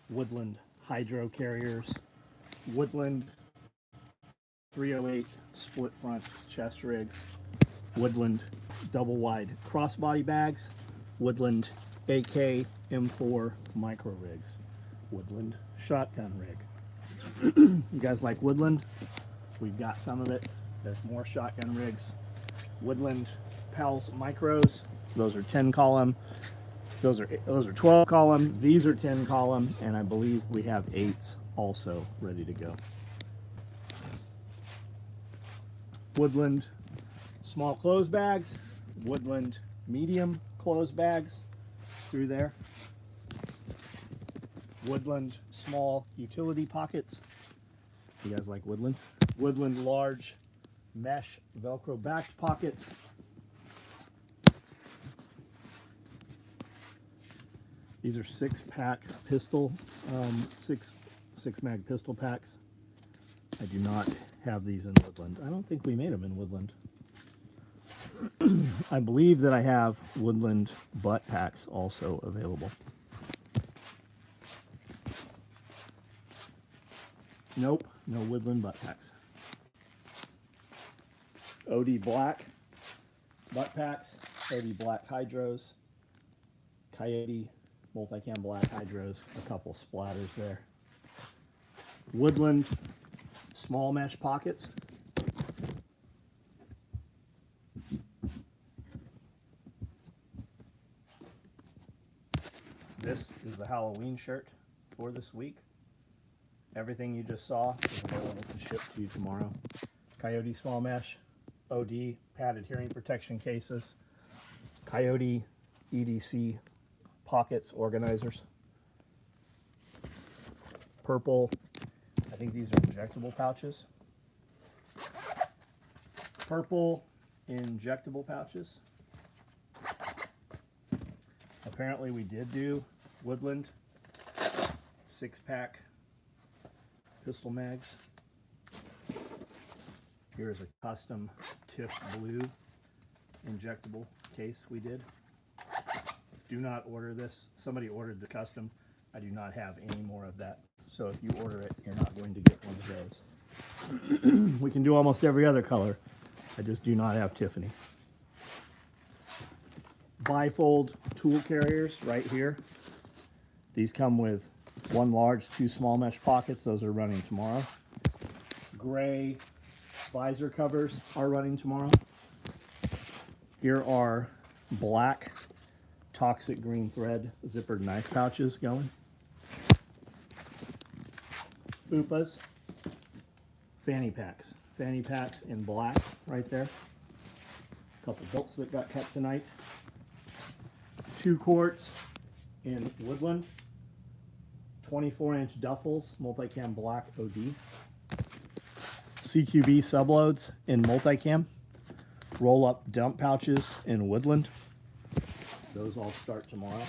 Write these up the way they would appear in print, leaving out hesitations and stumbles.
Woodland hydro carriers, Woodland 308 split front chest rigs, Woodland double wide crossbody bags, Woodland AK M4 micro rigs, Woodland shotgun rig. You guys like Woodland? We've got some of it. There's more shotgun rigs. Woodland Pals micros. Those are 10 column. Those are 12 column. These are 10 column, and I believe we have 8s also ready to go. Woodland small clothes bags. Woodland medium clothes bags through there. Woodland small utility pockets. You guys like Woodland? Woodland large mesh Velcro backed pockets. These are 6-pack pistol, six mag pistol packs. I do not have these in Woodland. I don't think we made them in Woodland. I believe that I have Woodland butt packs also available. Nope, no Woodland butt packs. OD black butt packs, OD black hydros, Coyote multicam black hydros, a couple splatters there. Woodland small mesh pockets. This is the Halloween shirt for this week. Everything you just saw is available to ship to you tomorrow. Coyote small mesh, OD padded hearing protection cases, Coyote EDC pockets organizers, purple, I think these are injectable pouches, purple injectable pouches. Apparently we did do Woodland 6-pack pistol mags. Here's a custom TIFF blue injectable case we did. Do not order this. Somebody ordered the custom. I do not have any more of that. So if you order it, you're not going to get one of those. We can do almost every other color. I just do not have Tiffany. Bifold tool carriers right here. These come with 1 large, 2 small mesh pockets. Those are running tomorrow. Gray visor covers are running tomorrow. Here are black toxic green thread zippered knife pouches going. Fupas, fanny packs in black right there. A couple belts that got cut tonight. 2 quarts in Woodland. 24-inch duffels, multicam black OD. CQB subloads in multicam. Roll-up dump pouches in Woodland. Those all start tomorrow.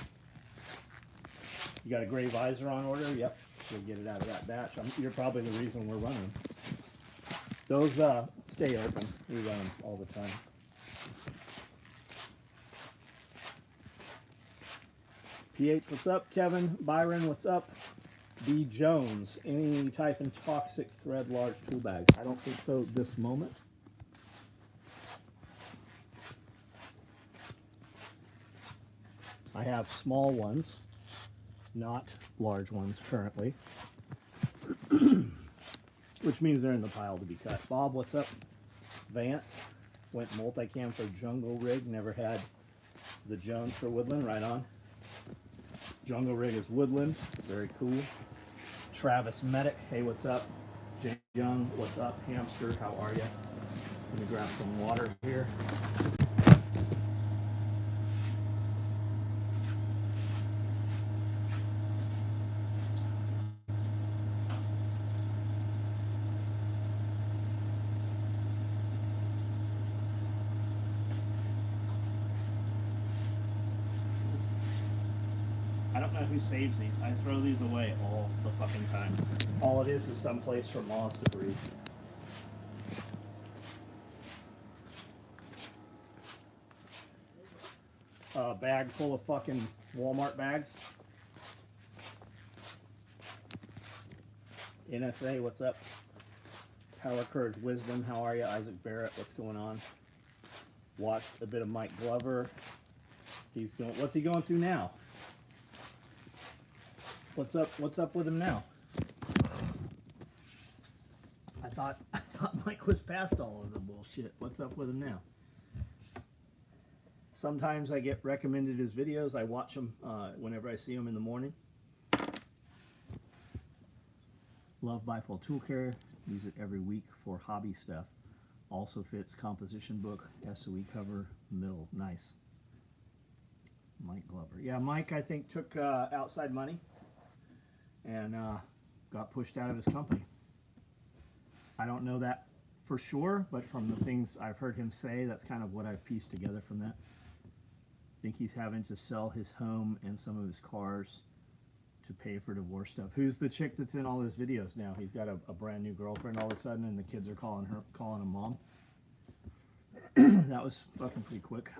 You got a gray visor on order? Yep, we'll get it out of that batch. You're probably the reason we're running them. Those stay open. We run them all the time. PH, what's up? Kevin, Byron, what's up? B. Jones, any Typhon toxic thread large tool bags? I don't think so this moment. I have small ones, not large ones currently, which means they're in the pile to be cut. Bob, what's up? Vance, went multicam for jungle rig, never had the Jones for Woodland, right on. Jungle rig is Woodland, very cool. Travis Medic, hey, what's up? Jane Young, what's up? Hamster, how are you? Let me grab some water here. I don't know who saves these. I throw these away all the fucking time. All it is some place for moths to breathe. A bag full of fucking Walmart bags. NSA, what's up? Power, Courage, Wisdom, how are you? Isaac Barrett, what's going on? Watched a bit of Mike Glover. He's going, what's he going through now? What's up with him now? I thought Mike was past all of the bullshit. What's up with him now? Sometimes I get recommended his videos. I watch them whenever I see them in the morning. Love Bifold Tool Care. Use it every week for hobby stuff. Also fits composition book, SOE cover, middle. Nice. Mike Glover. Yeah, Mike, I think, took outside money and got pushed out of his company. I don't know that for sure, but from the things I've heard him say, that's kind of what I've pieced together from that. I think he's having to sell his home and some of his cars to pay for divorce stuff. Who's the chick that's in all his videos now? He's got a brand new girlfriend all of a sudden, and the kids are calling him mom. That was fucking pretty quick.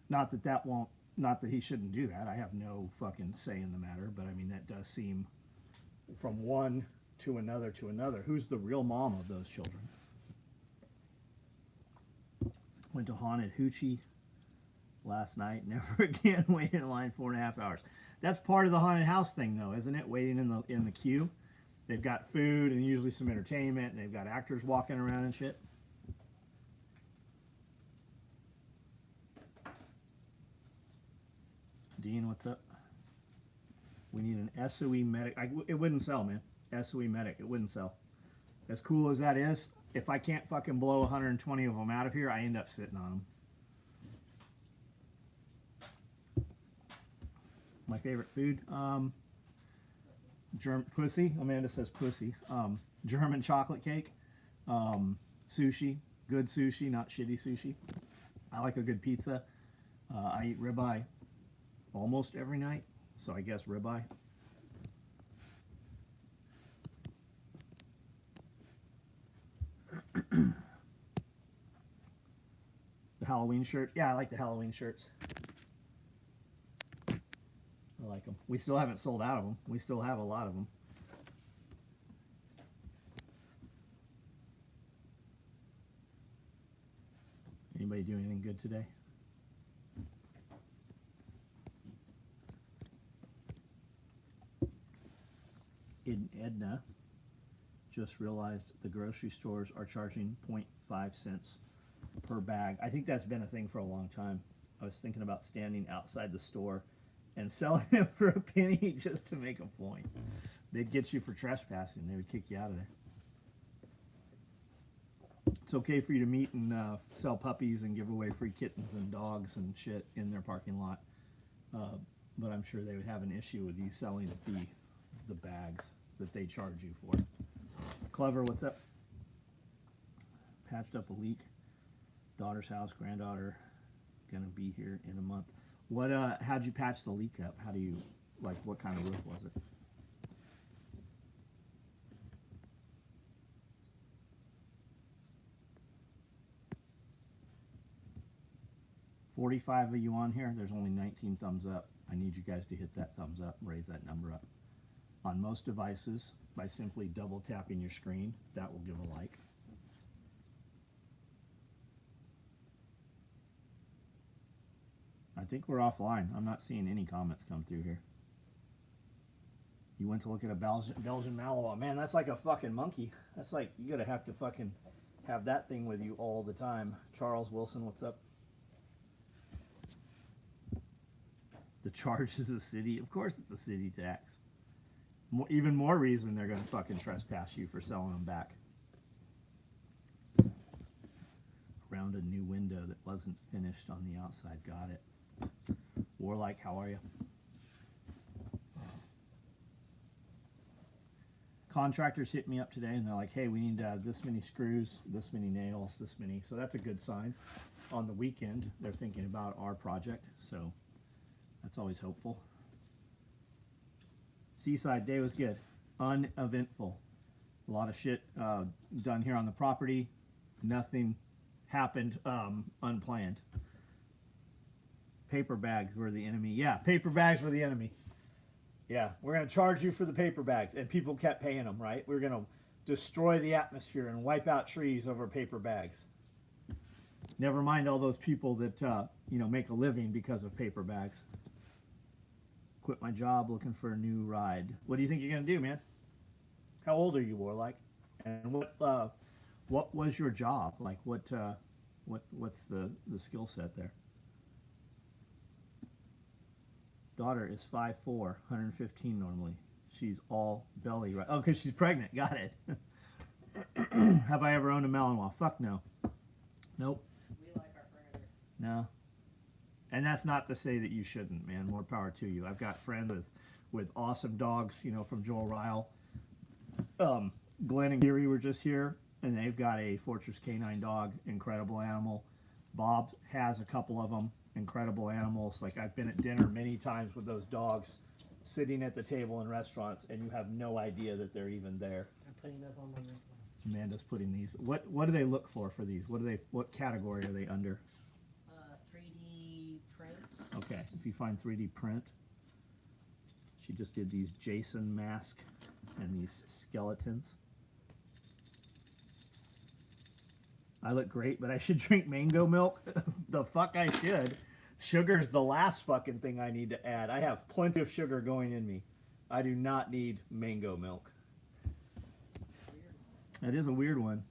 Not that he shouldn't do that. I have no fucking say in the matter, but I mean, that does seem from one to another to another. Who's the real mom of those children? Went to Haunted Hoochie last night. Never again. Waited in line 4.5 hours. That's part of the haunted house thing, though, isn't it? Waiting in the queue. They've got food and usually some entertainment. And they've got actors walking around and shit. Dean, what's up? We need an SOE medic. It wouldn't sell, man. SOE medic. It wouldn't sell. As cool as that is, if I can't fucking blow 120 of them out of here, I end up sitting on them. My favorite food, pussy. Amanda says pussy. German chocolate cake, sushi, good sushi, not shitty sushi. I like a good pizza. I eat ribeye almost every night, so I guess ribeye. The Halloween shirt. Yeah, I like the Halloween shirts. I like them. We still haven't sold out of them. We still have a lot of them. Anybody do anything good today? Edna just realized the grocery stores are charging 0.5 cents per bag. I think that's been a thing for a long time. I was thinking about standing outside the store and selling them for a penny just to make a point. They'd get you for trespassing. They would kick you out of there. It's okay for you to meet and sell puppies and give away free kittens and dogs and shit in their parking lot. But I'm sure they would have an issue with you selling the bags that they charge you for. Clever, what's up? Patched up a leak. Daughter's house, granddaughter, gonna be here in a month. What? How'd you patch the leak up? How do you, like, what kind of roof was it? $45 of you on here. There's only 19 thumbs up. I need you guys to hit that thumbs up, raise that number up. On most devices, by simply double tapping your screen, that will give a like. I think we're offline. I'm not seeing any comments come through here. You went to look at a Belgian Malinois. Man, that's like a fucking monkey. That's like, you gotta have to fucking have that thing with you all the time. Charles Wilson, what's up? The charge is a city. Of course it's a city tax. Even more reason they're gonna fucking trespass you for selling them back. Around a new window that wasn't finished on the outside. Got it. Warlike, how are you? Contractors hit me up today and they're like, hey, we need this many screws, this many nails, this many. So that's a good sign. On the weekend, they're thinking about our project. So that's always hopeful. Seaside day was good. Uneventful. A lot of shit done here on the property. Nothing happened unplanned. Paper bags were the enemy. Yeah, paper bags were the enemy. Yeah, we're going to charge you for the paper bags. And people kept paying them, right? We're going to destroy the atmosphere and wipe out trees over paper bags. Never mind all those people that, make a living because of paper bags. Quit my job looking for a new ride. What do you think you're going to do, man? How old are you, Warlike? And what was your job? Like, what's the skill set there? Daughter is 5'4", 115 normally. She's all belly, right? Oh, because she's pregnant. Got it. Have I ever owned a Malinois? Fuck no. Nope. We like our furniture. No. And that's not to say that you shouldn't, man. More power to you. I've got friends with awesome dogs, from Joel Ryle. Glenn and Geary were just here, and they've got a Fortress Canine dog. Incredible animal. Bob has a couple of them. Incredible animals. Like, I've been at dinner many times with those dogs sitting at the table in restaurants, and you have no idea that they're even there. I'm putting those on my list. Amanda's putting these. What do they look for these? What category are they under? 3D print. Okay, if you find 3D print. She just did these Jason mask and these skeletons. I look great, but I should drink mango milk? The fuck I should. Sugar's the last fucking thing I need to add. I have plenty of sugar going in me. I do not need mango milk. That is a weird one.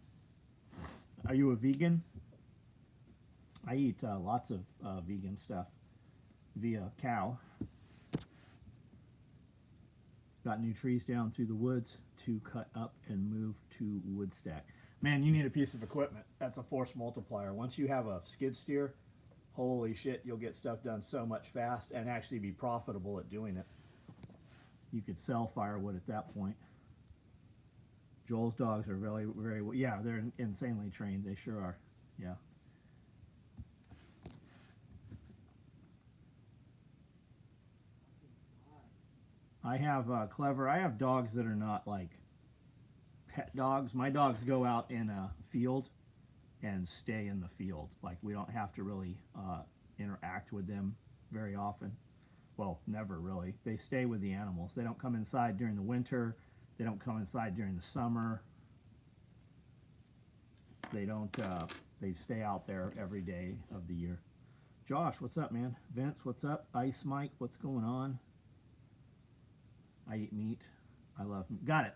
Are you a vegan? I eat lots of vegan stuff via cow. Got new trees down through the woods to cut up and move to wood stack. Man, you need a piece of equipment. That's a force multiplier. Once you have a skid steer, holy shit, you'll get stuff done so much fast and actually be profitable at doing it. You could sell firewood at that point. Joel's dogs are very, very, yeah, they're insanely trained. They sure are. Yeah. I have I have dogs that are not like pet dogs. My dogs go out in a field and stay in the field. Like, we don't have to really interact with them very often. Well, never really. They stay with the animals. They don't come inside during the winter. They don't come inside during the summer. They don't, they stay out there every day of the year. Josh, what's up, man? Vince, what's up? Ice Mike, what's going on? I eat meat. I love, got it.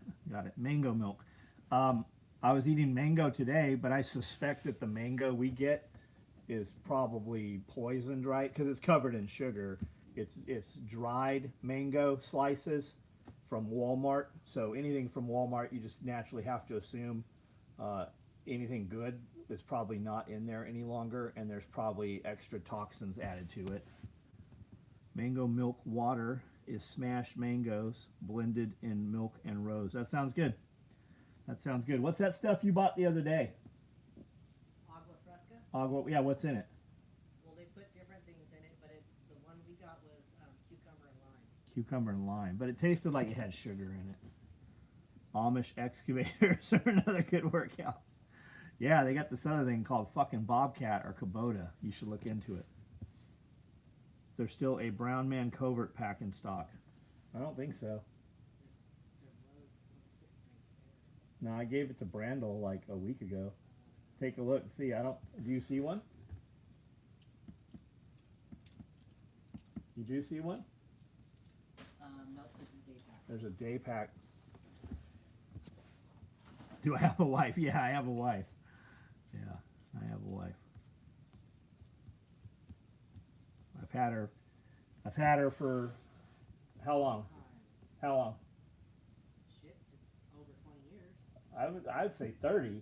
Mango milk. I was eating mango today, but I suspect that the mango we get is probably poisoned, right? Because it's covered in sugar. It's dried mango slices from Walmart. So anything from Walmart, you just naturally have to assume anything good is probably not in there any longer, and there's probably extra toxins added to it. Mango milk water is smashed mangoes blended in milk and rose. That sounds good. That sounds good. What's that stuff you bought the other day? Agua fresca. Agua, yeah, what's in it? Well, they put different things in it, but the one we got was cucumber and lime. Cucumber and lime, but it tasted like it had sugar in it. Amish excavators are another good workout. Yeah, they got this other thing called fucking Bobcat or Kubota. You should look into it. Is there still a Brown Man Covert pack in stock? I don't think so. No, I gave it to Brandel like a week ago. Take a look and see. Do you see one? You do see one? No, this is day pack. There's a day pack. Do I have a wife? Yeah, I have a wife. Yeah, I have a wife. I've had her for how long? How long? Shit, over 20 years. I would say 30.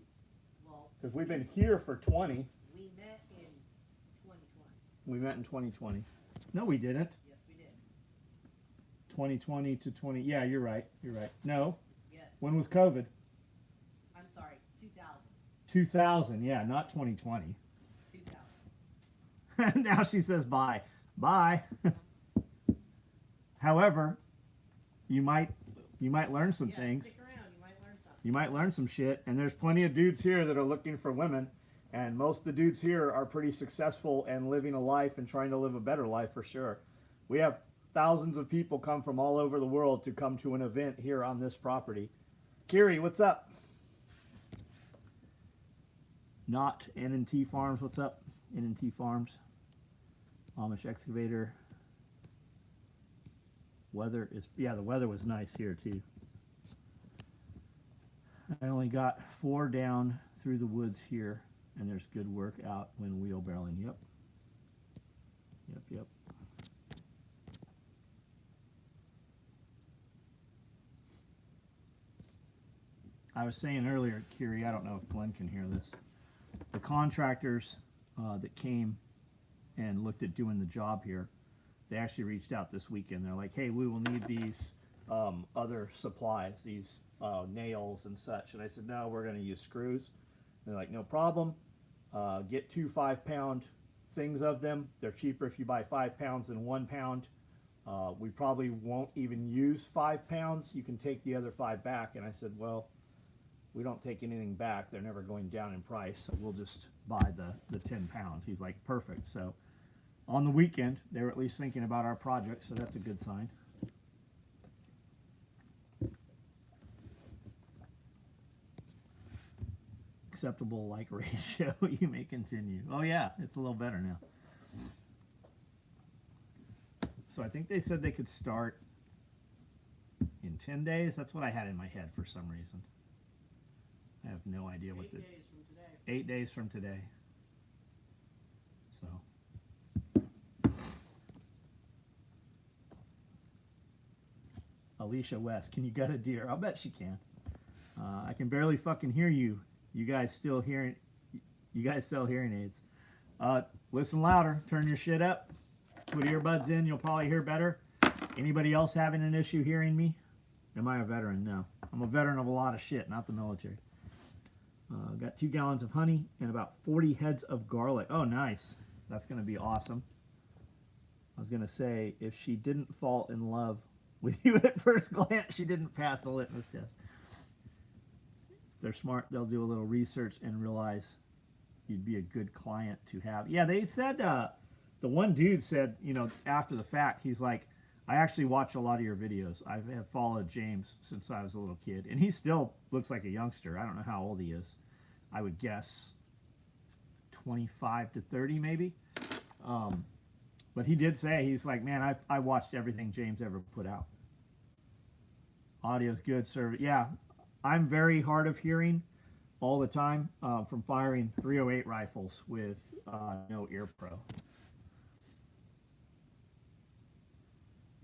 Well, Because we've been here for 20. we met in 2020. We met in 2020. No, we didn't. Yes, we did. 2020 to 20. Yeah, you're right. You're right. No. Yes. When was COVID? I'm sorry, 2000. 2000. Yeah, not 2020. 2000. Now she says bye. Bye. However, you might learn some things. Stick around, you might learn something. You might learn some shit. And there's plenty of dudes here that are looking for women. And most of the dudes here are pretty successful and living a life and trying to live a better life for sure. We have thousands of people come from all over the world to come to an event here on this property. Kiri, what's up? Not N&T Farms, what's up? N&T Farms. Amish Excavator. Weather is, yeah, the weather was nice here too. I only got 4 down through the woods here, and there's good work out when wheelbarrowing. Yep. Yep. I was saying earlier, Kiri, I don't know if Glenn can hear this. The contractors that came and looked at doing the job here, they actually reached out this weekend. They're like, hey, we will need these other supplies, these nails and such. And I said, no, we're going to use screws. And they're like, no problem. Get 2 5-pound things of them. They're cheaper if you buy 5 pounds than 1 pound. We probably won't even use 5 pounds. You can take the other 5 back. And I said, well, we don't take anything back. They're never going down in price. So we'll just buy the 10 pound. He's like, perfect. So on the weekend, they were at least thinking about our project. So that's a good sign. Acceptable like ratio. You may continue. Oh yeah, it's a little better now. So I think they said they could start in 10 days. That's what I had in my head for some reason. I have no idea what 8 days from today. 8 days from today. So Alicia West, can you gut a deer? I'll bet she can. I can barely fucking hear you. You guys still hearing? You guys sell hearing aids? Listen louder. Turn your shit up. Put earbuds in. You'll probably hear better. Anybody else having an issue hearing me? Am I a veteran? No. I'm a veteran of a lot of shit, not the military. Got 2 gallons of honey and about 40 heads of garlic. Oh, nice. That's going to be awesome. I was going to say, if she didn't fall in love with you at first glance, she didn't pass the litmus test. If they're smart, they'll do a little research and realize you'd be a good client to have. Yeah, they said, the one dude said, you know, after the fact, he's like, I actually watch a lot of your videos. I have followed James since I was a little kid, and he still looks like a youngster. I don't know how old he is. I would guess 25 to 30 maybe. But he did say, he's like, man, I watched everything James ever put out. Audio's good, sir. Yeah, I'm very hard of hearing all the time from firing 308 rifles with no ear pro.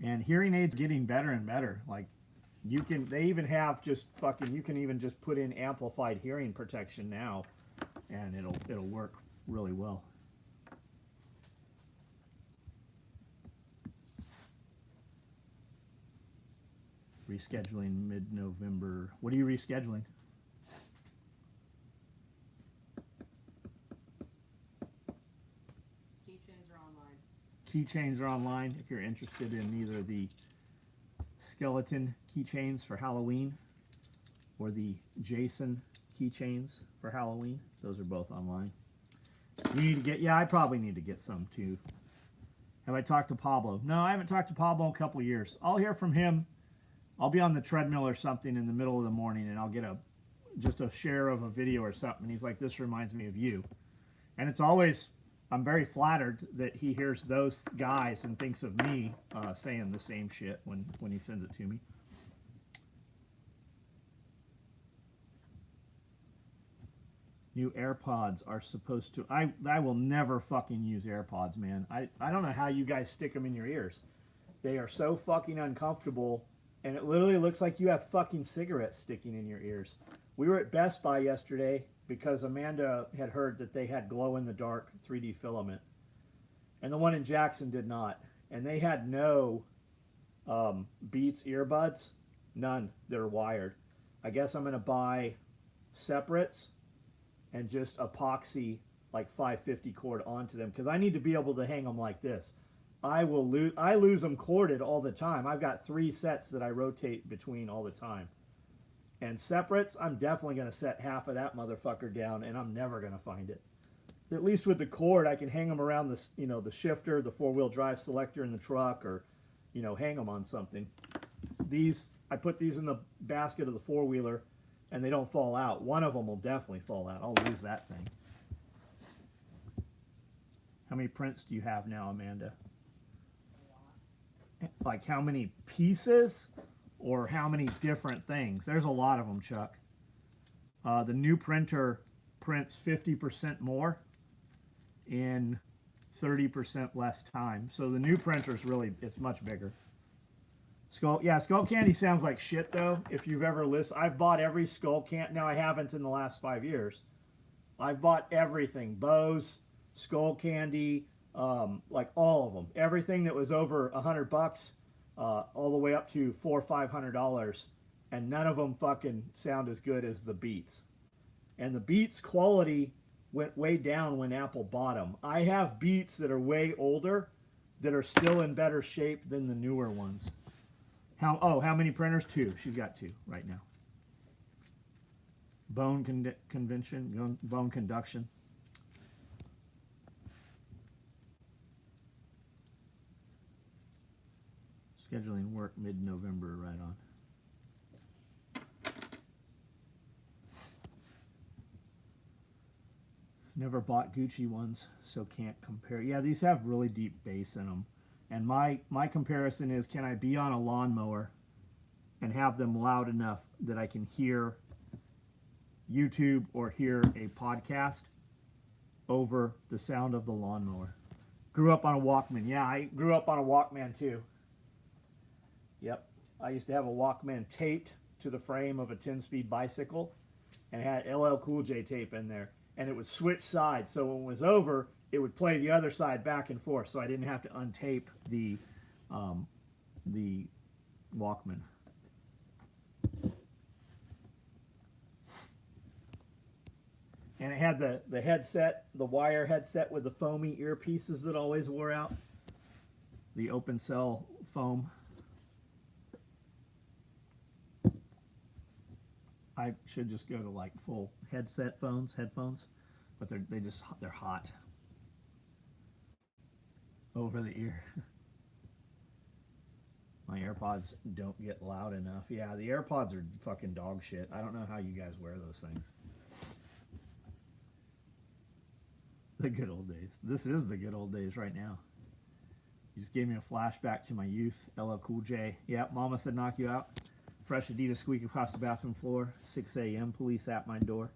And hearing aids getting better and better. Like you can, they even have just fucking, you can even just put in amplified hearing protection now, and it'll work really well. Rescheduling mid-November. What are you rescheduling? Keychains are online. Keychains are online if you're interested in either the skeleton keychains for Halloween or the Jason keychains for Halloween. Those are both online. You need to get, yeah, I probably need to get some too. Have I talked to Pablo? No, I haven't talked to Pablo in a couple of years. I'll hear from him. I'll be on the treadmill or something in the middle of the morning, and I'll get just a share of a video or something. And he's like, this reminds me of you. And it's always, I'm very flattered that he hears those guys and thinks of me saying the same shit when he sends it to me. New AirPods are supposed to, I will never fucking use AirPods, man. I don't know how you guys stick them in your ears. They are so fucking uncomfortable, and it literally looks like you have fucking cigarettes sticking in your ears. We were at Best Buy yesterday because Amanda had heard that they had glow-in-the-dark 3D filament, and the one in Jackson did not. And they had no Beats earbuds, none. They're wired. I guess I'm gonna buy separates and just epoxy like 550 cord onto them, because I need to be able to hang them like this. I lose them corded all the time. I've got 3 sets that I rotate between all the time. And separates, I'm definitely going to set half of that motherfucker down, and I'm never going to find it. At least with the cord, I can hang them around the, you know, the shifter, the 4-wheel drive selector in the truck, or, you know, hang them on something. These, I put these in the basket of the four-wheeler, and they don't fall out. One of them will definitely fall out. I'll lose that thing. How many prints do you have now, Amanda? Like how many pieces or how many different things? There's a lot of them, Chuck. The new printer prints 50% more in 30% less time. So the new printer's really, it's much bigger. Skull Candy sounds like shit though. If you've ever listened, I've bought every Skull Candy. Now I haven't in the last 5 years. I've bought everything, Bose, Skull Candy, like all of them. Everything that was over $100, all the way up to $400 or $500, and none of them fucking sound as good as the Beats. And the Beats quality went way down when Apple bought them. I have Beats that are way older that are still in better shape than the newer ones. How many printers? 2. She's got 2 right now. Bone conduction. Scheduling work mid-November, right on. Never bought Gucci ones, so can't compare. Yeah, these have really deep bass in them. And my comparison is, can I be on a lawnmower and have them loud enough that I can hear YouTube or hear a podcast over the sound of the lawnmower? Grew up on a Walkman. Yeah, I grew up on a Walkman too. Yep. I used to have a Walkman taped to the frame of a 10-speed bicycle and had LL Cool J tape in there. And it would switch sides, so when it was over, it would play the other side back and forth, so I didn't have to untape the Walkman. And it had the headset, the wire headset with the foamy earpieces that always wore out. The open cell foam. I should just go to like full headphones, but they're hot over the ear. My AirPods don't get loud enough. Yeah, the AirPods are fucking dog shit. I don't know how you guys wear those things. The good old days. This is the good old days right now. You just gave me a flashback to my youth. LL Cool J. Yep, Mama said knock you out. Fresh Adidas squeak across the bathroom floor. 6 a.m. Police at my door.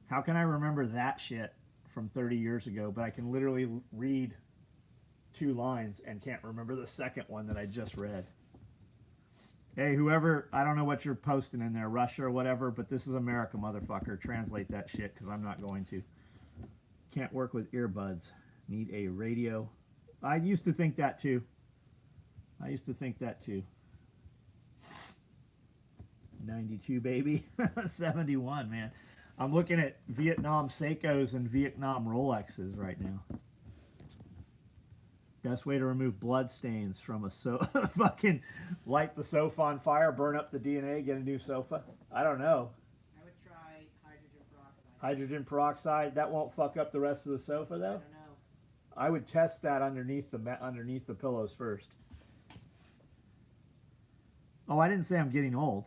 How can I remember that shit from 30 years ago, but I can literally read 2 lines and can't remember the second one that I just read? Hey, whoever, I don't know what you're posting in there, Russia or whatever, but this is America, motherfucker. Translate that shit, because I'm not going to. Can't work with earbuds. Need a radio. I used to think that too. 92, baby. 71, man. I'm looking at Vietnam Seikos and Vietnam Rolexes right now. Best way to remove blood stains from a fucking light the sofa on fire, burn up the DNA, get a new sofa. I don't know. I would try hydrogen peroxide. Hydrogen peroxide, that won't fuck up the rest of the sofa though? I don't know. I would test that underneath the pillows first. Oh, I didn't say I'm getting old.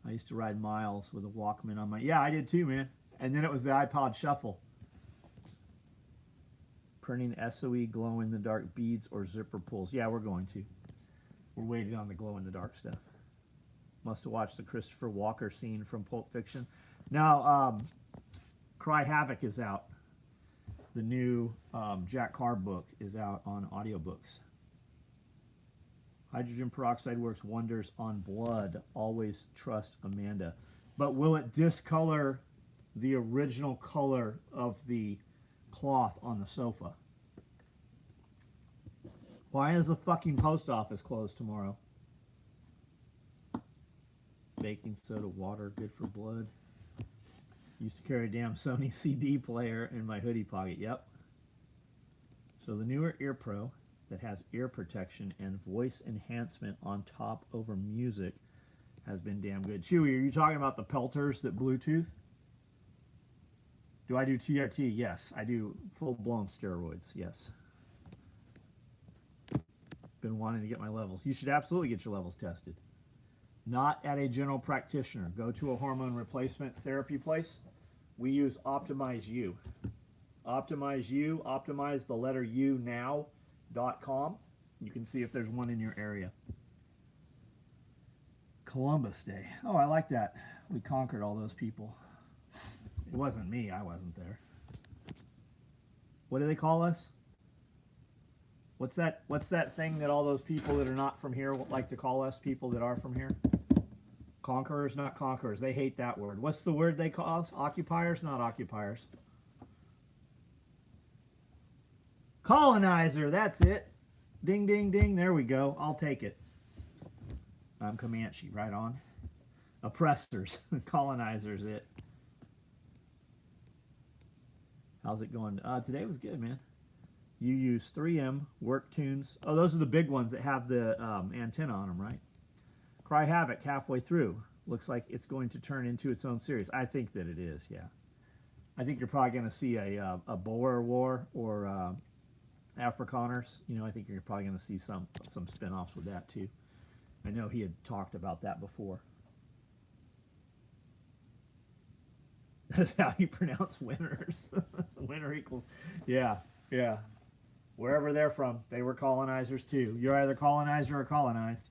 I used to ride miles with a Walkman on my... Yeah, I did too, man. And then it was the iPod Shuffle. Printing SOE glow-in-the-dark beads or zipper pulls. Yeah, we're going to. We're waiting on the glow-in-the-dark stuff. Must have watched the Christopher Walker scene from Pulp Fiction. Now, Cry Havoc is out. The new Jack Carr book is out on audiobooks. Hydrogen peroxide works wonders on blood. Always trust Amanda. But will it discolor the original color of the cloth on the sofa? Why is the fucking post office closed tomorrow? Baking soda, water, good for blood. Used to carry a damn Sony CD player in my hoodie pocket. Yep. So the newer Ear Pro that has ear protection and voice enhancement on top over music has been damn good. Chewy, are you talking about the Pelters that Bluetooth? Do I do TRT? Yes, I do full-blown steroids, yes. been wanting to get my levels. You should absolutely get your levels tested. Not at a general practitioner. Go to a hormone replacement therapy place. We use Optimize You. Optimize You, optimize the letter U now.com. You can see if there's one in your area. Columbus Day. Oh, I like that. We conquered all those people. It wasn't me. I wasn't there. What do they call us? What's that thing that all those people that are not from here like to call us, people that are from here? Conquerors, not conquerors. They hate that word. What's the word they call us? Occupiers, not occupiers. Colonizer, that's it. Ding, ding, ding. There we go. I'll take it. I'm Comanche, right on. Oppressors, colonizers, it. How's it going? Today was good, man. You use 3M, Work Tunes. Oh, those are the big ones that have the antenna on them, right? Cry Havoc halfway through. Looks like it's going to turn into its own series. I think that it is, yeah. I think you're probably going to see a Boer War or Afrikaners. You know, I think you're probably going to see some spin-offs with that too. I know he had talked about that before. That is how you pronounce winners. Winner equals, yeah, yeah. Wherever they're from, they were colonizers too. You're either colonizer or colonized.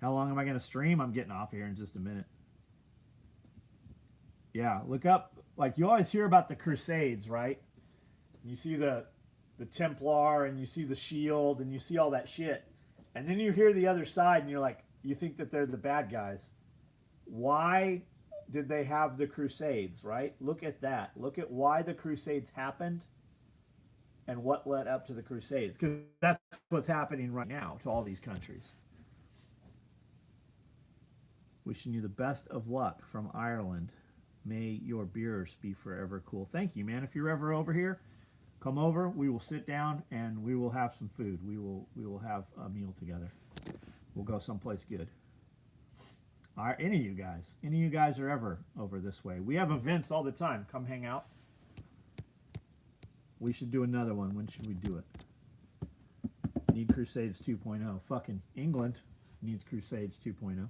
How long am I going to stream? I'm getting off here in just a minute. Yeah, look up, like you always hear about the Crusades, right? You see the Templar and you see the shield and you see all that shit. And then you hear the other side and you're like, you think that they're the bad guys. Why did they have the Crusades, right? Look at that. Look at why the Crusades happened and what led up to the Crusades. Because that's what's happening right now to all these countries. Wishing you the best of luck from Ireland. May your beers be forever cool. Thank you, man. If you're ever over here, come over. We will sit down and we will have some food. We will have a meal together. We'll go someplace good. Any of you guys are ever over this way. We have events all the time. Come hang out. We should do another one. When should we do it? Need Crusades 2.0. Fucking England needs Crusades 2.0.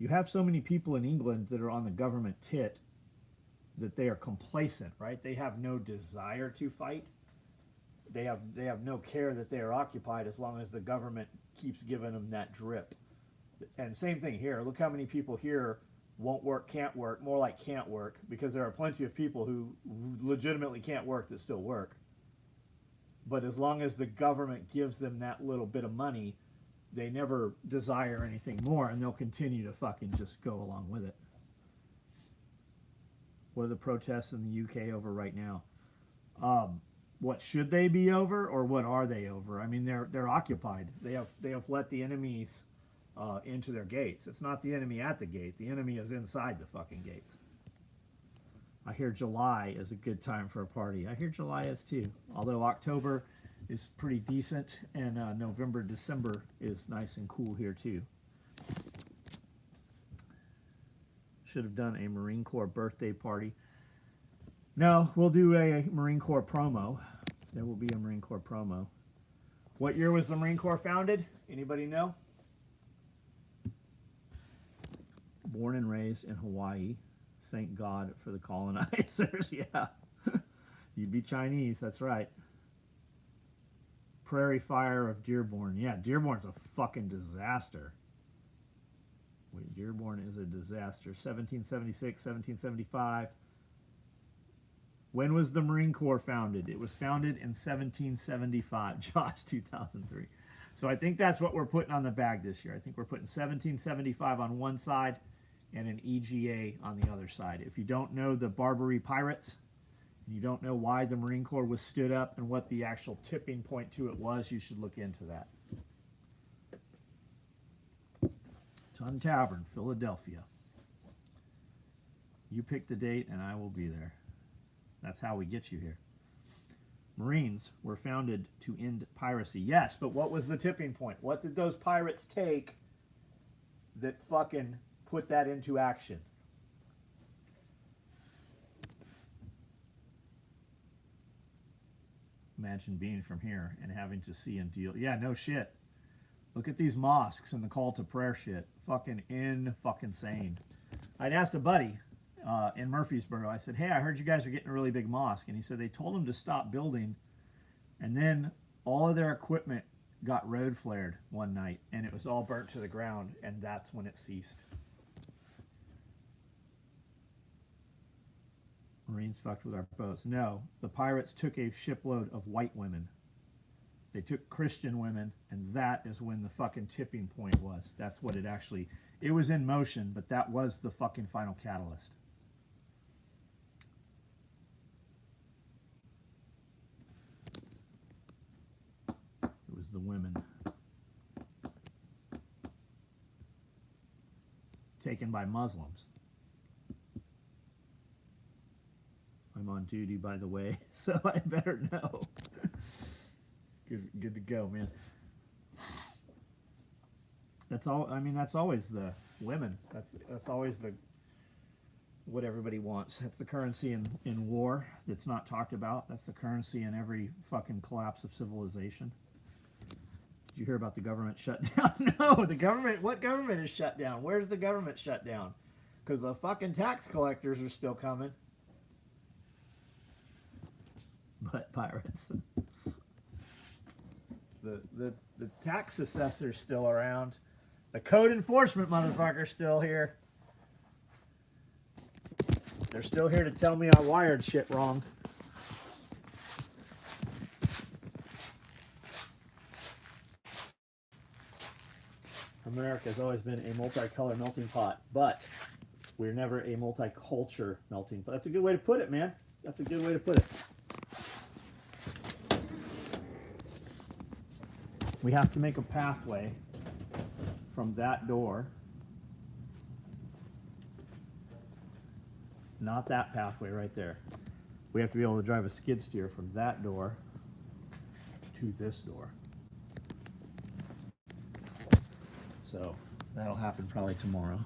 You have so many people in England that are on the government tit that they are complacent, right? They have no desire to fight. They have no care that they are occupied as long as the government keeps giving them that drip. And same thing here. Look how many people here won't work, can't work, more like can't work, because there are plenty of people who legitimately can't work that still work. But as long as the government gives them that little bit of money, they never desire anything more, and they'll continue to fucking just go along with it. What are the protests in the UK over right now? What should they be over, or what are they over? I mean, they're occupied. They have let the enemies into their gates. It's not the enemy at the gate. The enemy is inside the fucking gates. I hear July is a good time for a party. I hear July is too. Although October is pretty decent, and November, December is nice and cool here too. Should have done a Marine Corps birthday party. No, we'll do a Marine Corps promo. There will be a Marine Corps promo. What year was the Marine Corps founded? Anybody know? Born and raised in Hawaii. Thank God for the colonizers. Yeah. You'd be Chinese, that's right. Prairie Fire of Dearborn. Yeah, Dearborn's a fucking disaster. Wait, Dearborn is a disaster. 1776, 1775. When was the Marine Corps founded? It was founded in 1775. Josh, 2003. So I think that's what we're putting on the bag this year. I think we're putting 1775 on one side and an EGA on the other side. If you don't know the Barbary Pirates, and you don't know why the Marine Corps was stood up and what the actual tipping point to it was, you should look into that. Ton Tavern, Philadelphia. You pick the date and I will be there. That's how we get you here. Marines were founded to end piracy. Yes, but what was the tipping point? What did those pirates take that fucking put that into action? imagine being from here and having to see and deal. Yeah, no shit. Look at these mosques and the call to prayer shit. Fucking sane. I'd asked a buddy in Murfreesboro. I said, hey, I heard you guys are getting a really big mosque. And he said they told them to stop building. And then all of their equipment got road flared one night. And it was all burnt to the ground. And that's when it ceased. Marines fucked with our boats. No, the pirates took a shipload of white women. They took Christian women, and that is when the fucking tipping point was. That's what it actually, it was in motion, but that was the fucking final catalyst. It was the women. Taken by Muslims. I'm on duty, by the way, so I better know. Good to go, man. That's all. I mean, that's always the women. That's always the what everybody wants. That's the currency in war that's not talked about. That's the currency in every fucking collapse of civilization. Did you hear about the government shutdown? No, the government. What government is shut down? Where's the government shut down? Because the fucking tax collectors are still coming. But pirates. The tax assessor's still around. The code enforcement motherfucker's still here. They're still here to tell me I wired shit wrong. America has always been a multicolor melting pot, but we're never a multicultural melting pot. That's a good way to put it, man. That's a good way to put it. We have to make a pathway from that door, not that pathway right there. We have to be able to drive a skid steer from that door to this door. So that'll happen probably tomorrow.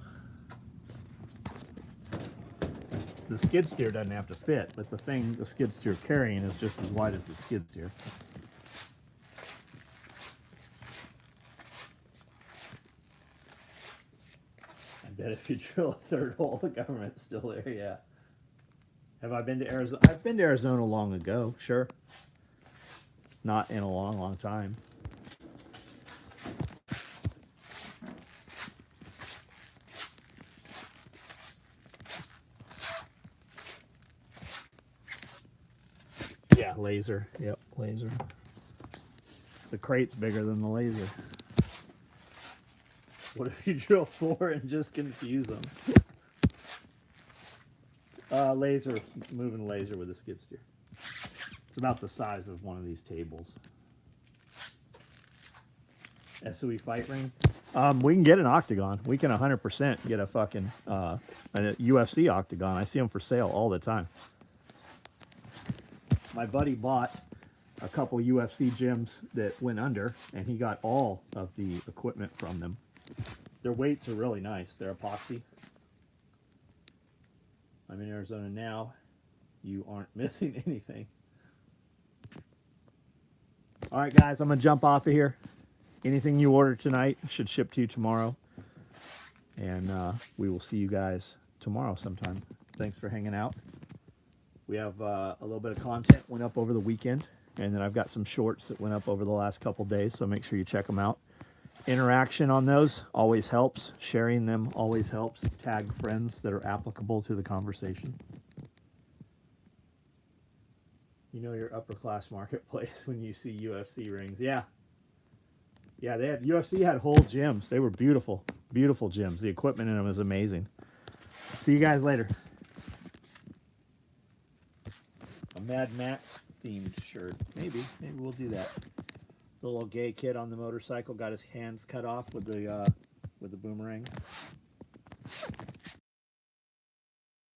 The skid steer doesn't have to fit, but the skid steer carrying is just as wide as the skid steer. I bet if you drill a third hole, the government's still there, yeah. Have I been to Arizona? I've been to Arizona long ago, sure. Not in a long, long time. Yeah, laser. Yep, laser. The crate's bigger than the laser. What if you drill 4 and just confuse them? Laser, moving laser with a skid steer. It's about the size of one of these tables. SOE fight ring. We can get an octagon. We can 100% get a fucking a UFC octagon. I see them for sale all the time. My buddy bought a couple UFC gyms that went under, and he got all of the equipment from them. Their weights are really nice. They're epoxy. I'm in Arizona now. You aren't missing anything. All right, guys, I'm going to jump off of here. Anything you order tonight should ship to you tomorrow. And we will see you guys tomorrow sometime. Thanks for hanging out. We have a little bit of content went up over the weekend. And then I've got some shorts that went up over the last couple days. So make sure you check them out. Interaction on those always helps. Sharing them always helps. Tag friends that are applicable to the conversation. You know your upper class marketplace when you see UFC rings. Yeah. Yeah, UFC had whole gyms. They were beautiful. Beautiful gyms. The equipment in them is amazing. See you guys later. A Mad Max themed shirt. Maybe we'll do that. The little gay kid on the motorcycle got his hands cut off with the boomerang.